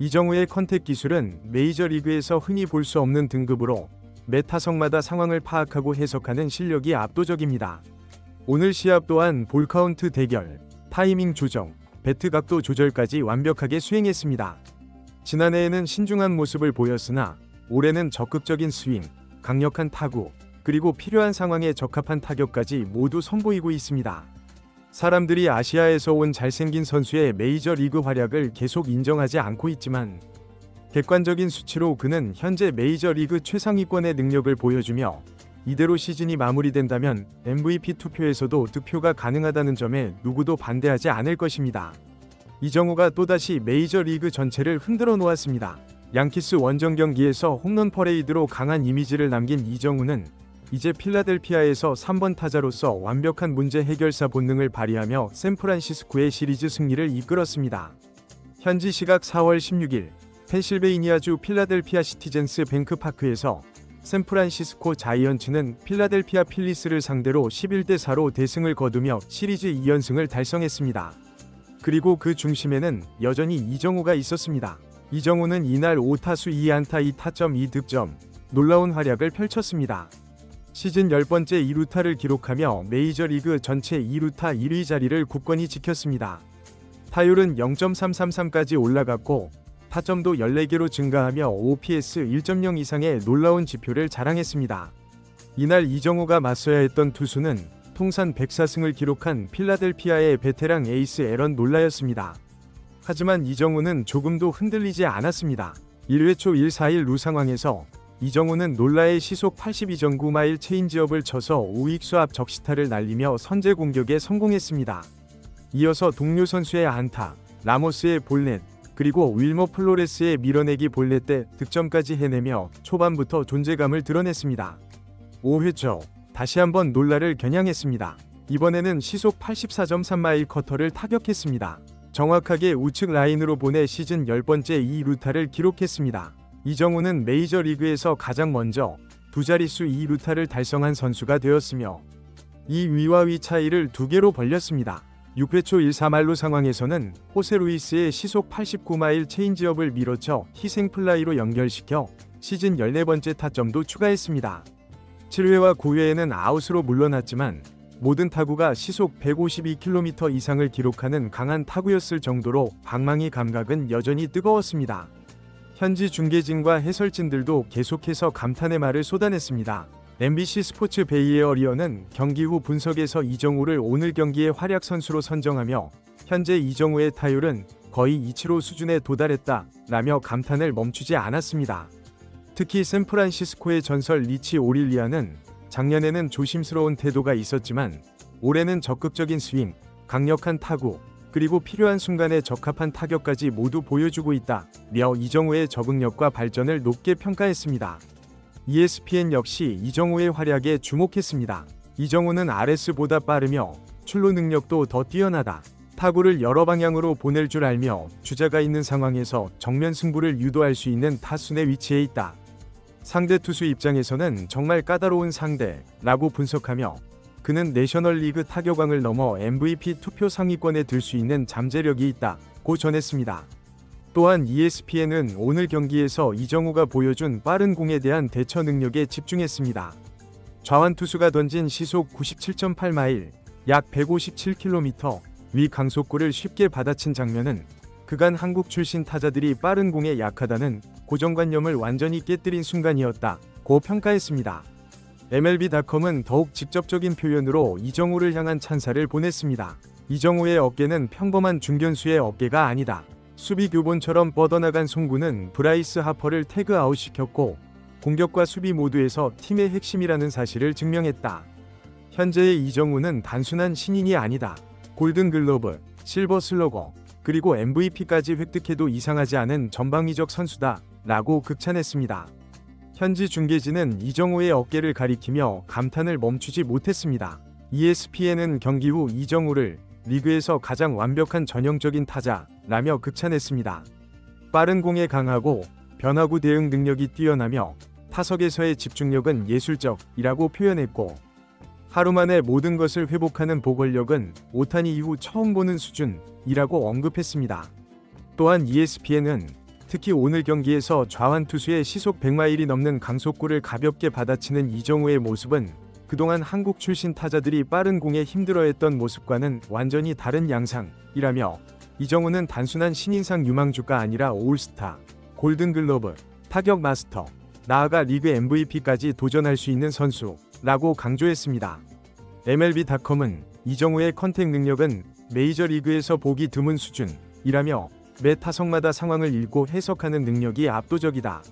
이정우의 컨택 기술은 메이저리그에서 흔히 볼 수 없는 등급으로 매 타석마다 상황을 파악하고 해석하는 실력이 압도적입니다. 오늘 시합 또한 볼카운트 대결, 타이밍 조정, 배트 각도 조절까지 완벽하게 수행했습니다. 지난해에는 신중한 모습을 보였으나 올해는 적극적인 스윙, 강력한 타구, 그리고 필요한 상황에 적합한 타격까지 모두 선보이고 있습니다. 사람들이 아시아에서 온 잘생긴 선수의 메이저리그 활약을 계속 인정하지 않고 있지만 객관적인 수치로 그는 현재 메이저리그 최상위권의 능력을 보여주며 이대로 시즌이 마무리된다면 MVP 투표에서도 득표가 가능하다는 점에 누구도 반대하지 않을 것입니다. 이정우가 또다시 메이저리그 전체를 흔들어 놓았습니다. 양키스 원정 경기에서 홈런 퍼레이드로 강한 이미지를 남긴 이정우는 이제 필라델피아에서 3번 타자로서 완벽한 문제 해결사 본능을 발휘하며 샌프란시스코의 시리즈 승리를 이끌었습니다. 현지 시각 4월 16일 펜실베이니아주 필라델피아 시티즌스 뱅크파크에서 샌프란시스코 자이언츠는 필라델피아 필리스를 상대로 11대4로 대승을 거두며 시리즈 2연승을 달성했습니다. 그리고 그 중심에는 여전히 이정우가 있었습니다. 이정우는 이날 5타수 2안타 2타점 2득점, 놀라운 활약을 펼쳤습니다. 시즌 10번째 2루타를 기록하며 메이저리그 전체 2루타 1위 자리를 굳건히 지켰습니다. 타율은 0.333까지 올라갔고 타점도 14개로 증가하며 OPS 1.0 이상의 놀라운 지표를 자랑했습니다. 이날 이정우가 맞서야 했던 투수는 통산 104승을 기록한 필라델피아의 베테랑 에이스 에런 놀라였습니다. 하지만 이정우는 조금도 흔들리지 않았습니다. 1회 초 1-4-1 루 상황에서 이정우는 놀라의 시속 82.9마일 체인지업을 쳐서 우익수 앞 적시타를 날리며 선제 공격에 성공했습니다. 이어서 동료 선수의 안타, 라모스의 볼넷, 그리고 윌머 플로레스의 밀어내기 볼넷 때 득점까지 해내며 초반부터 존재감을 드러냈습니다. 5회 초 다시 한번 놀라를 겨냥했습니다. 이번에는 시속 84.3마일 커터를 타격했습니다. 정확하게 우측 라인으로 보내 시즌 10번째 2루타를 기록했습니다. 이정우는 메이저리그에서 가장 먼저 두 자릿수 2루타를 달성한 선수가 되었으며 이 위와 위 차이를 2개로 벌렸습니다. 6회 초 1-4말루 상황에서는 호세 루이스의 시속 89마일 체인지업을 밀어쳐 희생플라이로 연결시켜 시즌 14번째 타점도 추가했습니다. 7회와 9회에는 아웃으로 물러났지만 모든 타구가 시속 152km 이상을 기록하는 강한 타구였을 정도로 방망이 감각은 여전히 뜨거웠습니다. 현지 중계진과 해설진들도 계속해서 감탄의 말을 쏟아냈습니다. MBC 스포츠 베이에어리어는 경기 후 분석에서 이정우를 오늘 경기의 활약 선수로 선정하며 현재 이정우의 타율은 거의 이치로 수준에 도달했다 라며 감탄을 멈추지 않았습니다. 특히 샌프란시스코의 전설 리치 오릴리아는 작년에는 조심스러운 태도가 있었지만 올해는 적극적인 스윙, 강력한 타구, 그리고 필요한 순간에 적합한 타격까지 모두 보여주고 있다며 이정우의 적응력과 발전을 높게 평가했습니다. ESPN 역시 이정우의 활약에 주목했습니다. 이정우는 RS보다 빠르며 출루 능력도 더 뛰어나다. 타구를 여러 방향으로 보낼 줄 알며 주자가 있는 상황에서 정면 승부를 유도할 수 있는 타순의 위치에 있다. 상대 투수 입장에서는 정말 까다로운 상대라고 분석하며 그는 내셔널리그 타격왕을 넘어 MVP 투표 상위권에 들 수 있는 잠재력이 있다고 전했습니다. 또한 ESPN은 오늘 경기에서 이정우가 보여준 빠른 공에 대한 대처 능력에 집중했습니다. 좌완 투수가 던진 시속 97.8마일, 약 157km 위 강속구를 쉽게 받아친 장면은 그간 한국 출신 타자들이 빠른 공에 약하다는 고정관념을 완전히 깨뜨린 순간이었다고 평가했습니다. MLB.com은 더욱 직접적인 표현으로 이정우를 향한 찬사를 보냈습니다. 이정우의 어깨는 평범한 중견수의 어깨가 아니다. 수비 교본처럼 뻗어나간 송구는 브라이스 하퍼를 태그아웃시켰고 공격과 수비 모두에서 팀의 핵심이라는 사실을 증명했다. 현재의 이정우는 단순한 신인이 아니다. 골든글러브, 실버 슬러거, 그리고 MVP까지 획득해도 이상하지 않은 전방위적 선수다 라고 극찬했습니다. 현지 중계진은 이정우의 어깨를 가리키며 감탄을 멈추지 못했습니다. ESPN은 경기 후 이정우를 리그에서 가장 완벽한 전형적인 타자라며 극찬했습니다. 빠른 공에 강하고 변화구 대응 능력이 뛰어나며 타석에서의 집중력은 예술적이라고 표현했고 하루 만에 모든 것을 회복하는 보궐력은 오타니 이후 처음 보는 수준이라고 언급했습니다. 또한 ESPN은 특히 오늘 경기에서 좌완 투수의 시속 100마일이 넘는 강속구를 가볍게 받아치는 이정우의 모습은 그동안 한국 출신 타자들이 빠른 공에 힘들어했던 모습과는 완전히 다른 양상이라며 이정우는 단순한 신인상 유망주가 아니라 올스타, 골든글러브, 타격 마스터, 나아가 리그 MVP까지 도전할 수 있는 선수라고 강조했습니다. MLB.com은 이정우의 컨택 능력은 메이저리그에서 보기 드문 수준이라며 매 타석마다 상황을 읽고 해석하는 능력이 압도적이다.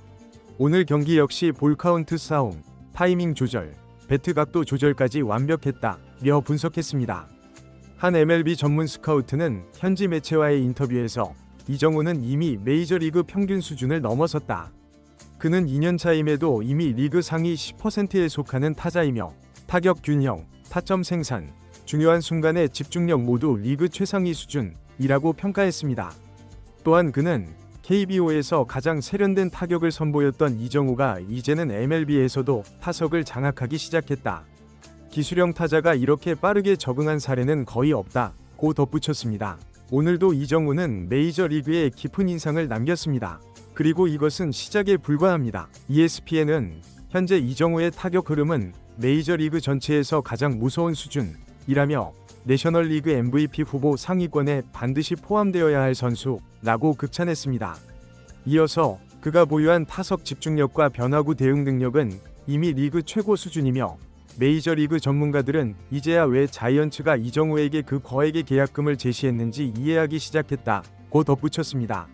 오늘 경기 역시 볼 카운트 싸움, 타이밍 조절, 배트 각도 조절까지 완벽했다며 분석했습니다. 한 MLB 전문 스카우트는 현지 매체와의 인터뷰에서 이정우는 이미 메이저리그 평균 수준을 넘어섰다. 그는 2년차임에도 이미 리그 상위 10%에 속하는 타자이며 타격 균형, 타점 생산, 중요한 순간의 집중력 모두 리그 최상위 수준이라고 평가했습니다. 또한 그는 KBO에서 가장 세련된 타격을 선보였던 이정우가 이제는 MLB에서도 타석을 장악하기 시작했다. 기술형 타자가 이렇게 빠르게 적응한 사례는 거의 없다고 덧붙였습니다. 오늘도 이정우는 메이저리그에 깊은 인상을 남겼습니다. 그리고 이것은 시작에 불과합니다. ESPN은 현재 이정우의 타격 흐름은 메이저리그 전체에서 가장 무서운 수준이라며 내셔널리그 MVP 후보 상위권에 반드시 포함되어야 할 선수라고 극찬했습니다. 이어서 그가 보유한 타석 집중력과 변화구 대응 능력은 이미 리그 최고 수준이며 메이저리그 전문가들은 이제야 왜 자이언츠가 이정우에게 그 거액의 계약금을 제시했는지 이해하기 시작했다고 덧붙였습니다.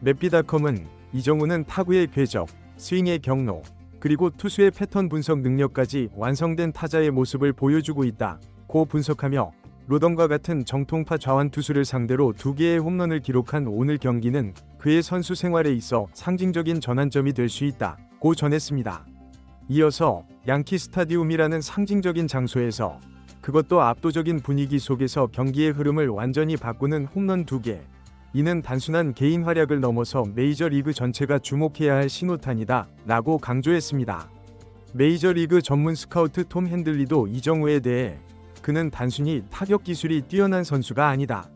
맵비닷컴은 이정우는 타구의 궤적, 스윙의 경로, 그리고 투수의 패턴 분석 능력까지 완성된 타자의 모습을 보여주고 있다고 분석하며 로던과 같은 정통파 좌완 투수를 상대로 2개의 홈런을 기록한 오늘 경기는 그의 선수 생활에 있어 상징적인 전환점이 될 수 있다고 전했습니다. 이어서 양키 스타디움이라는 상징적인 장소에서 그것도 압도적인 분위기 속에서 경기의 흐름을 완전히 바꾸는 홈런 2개. 이는 단순한 개인 활약을 넘어서 메이저리그 전체가 주목해야 할 신호탄이다 라고 강조했습니다. 메이저리그 전문 스카우트 톰 핸들리도 이정우에 대해 그는 단순히 타격 기술이 뛰어난 선수가 아니다.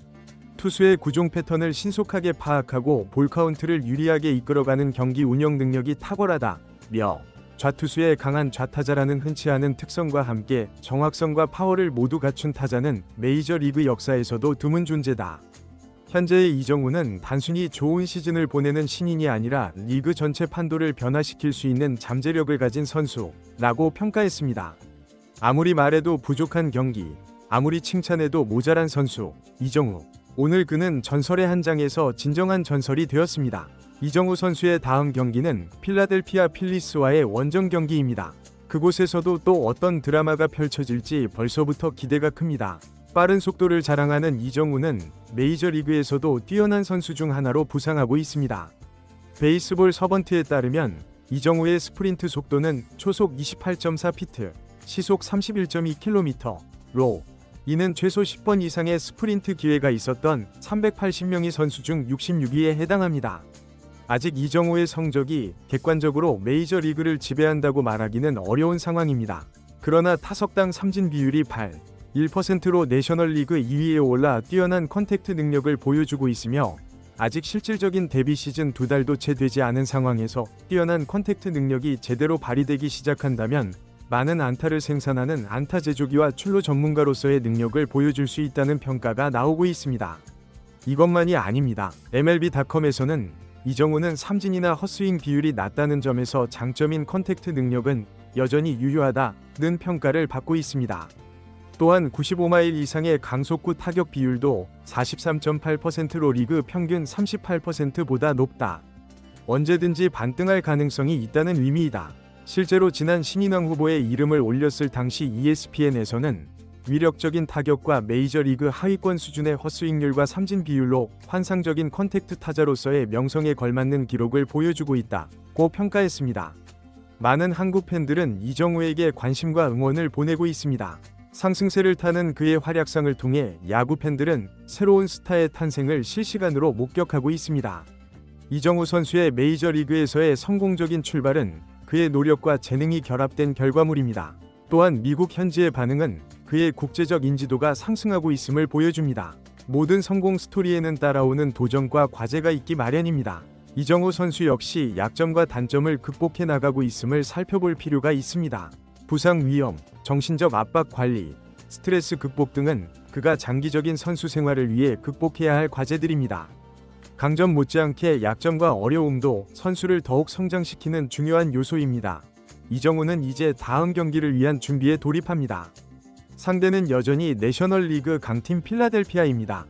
투수의 구종 패턴을 신속하게 파악하고 볼 카운트를 유리하게 이끌어가는 경기 운영 능력이 탁월하다며 좌투수의 강한 좌타자라는 흔치 않은 특성과 함께 정확성과 파워를 모두 갖춘 타자는 메이저리그 역사에서도 드문 존재다. 현재의 이정우는 단순히 좋은 시즌을 보내는 신인이 아니라 리그 전체 판도를 변화시킬 수 있는 잠재력을 가진 선수라고 평가했습니다. 아무리 말해도 부족한 경기, 아무리 칭찬해도 모자란 선수, 이정우. 오늘 그는 전설의 한 장에서 진정한 전설이 되었습니다. 이정우 선수의 다음 경기는 필라델피아 필리스와의 원정 경기입니다. 그곳에서도 또 어떤 드라마가 펼쳐질지 벌써부터 기대가 큽니다. 빠른 속도를 자랑하는 이정우는 메이저리그에서도 뛰어난 선수 중 하나로 부상하고 있습니다. 베이스볼 서번트에 따르면 이정우의 스프린트 속도는 초속 28.4피트, 시속 31.2km로 이는 최소 10번 이상의 스프린트 기회가 있었던 380명의 선수 중 66위에 해당합니다. 아직 이정우의 성적이 객관적으로 메이저리그를 지배한다고 말하기는 어려운 상황입니다. 그러나 타석당 삼진 비율이 1%로 내셔널리그 2위에 올라 뛰어난 컨택트 능력을 보여주고 있으며 아직 실질적인 데뷔 시즌 2달도 채 되지 않은 상황에서 뛰어난 컨택트 능력이 제대로 발휘되기 시작한다면 많은 안타를 생산하는 안타 제조기와 출루 전문가로서의 능력을 보여줄 수 있다는 평가가 나오고 있습니다. 이것만이 아닙니다. MLB.com에서는 이정우는 삼진이나 헛스윙 비율이 낮다는 점에서 장점인 컨택트 능력은 여전히 유효하다는 평가를 받고 있습니다. 또한 95마일 이상의 강속구 타격 비율도 43.8%로 리그 평균 38%보다 높다. 언제든지 반등할 가능성이 있다는 의미이다. 실제로 지난 신인왕 후보에 이름을 올렸을 당시 ESPN에서는 위력적인 타격과 메이저리그 하위권 수준의 헛스윙률과 삼진 비율로 환상적인 컨택트 타자로서의 명성에 걸맞는 기록을 보여주고 있다고 평가했습니다. 많은 한국 팬들은 이정우에게 관심과 응원을 보내고 있습니다. 상승세를 타는 그의 활약상을 통해 야구 팬들은 새로운 스타의 탄생을 실시간으로 목격하고 있습니다. 이정우 선수의 메이저리그에서의 성공적인 출발은 그의 노력과 재능이 결합된 결과물입니다. 또한 미국 현지의 반응은 그의 국제적 인지도가 상승하고 있음을 보여줍니다. 모든 성공 스토리에는 따라오는 도전과 과제가 있기 마련입니다. 이정우 선수 역시 약점과 단점을 극복해 나가고 있음을 살펴볼 필요가 있습니다. 부상 위험, 정신적 압박 관리, 스트레스 극복 등은 그가 장기적인 선수 생활을 위해 극복해야 할 과제들입니다. 강점 못지않게 약점과 어려움도 선수를 더욱 성장시키는 중요한 요소입니다. 이정우는 이제 다음 경기를 위한 준비에 돌입합니다. 상대는 여전히 내셔널리그 강팀 필라델피아입니다.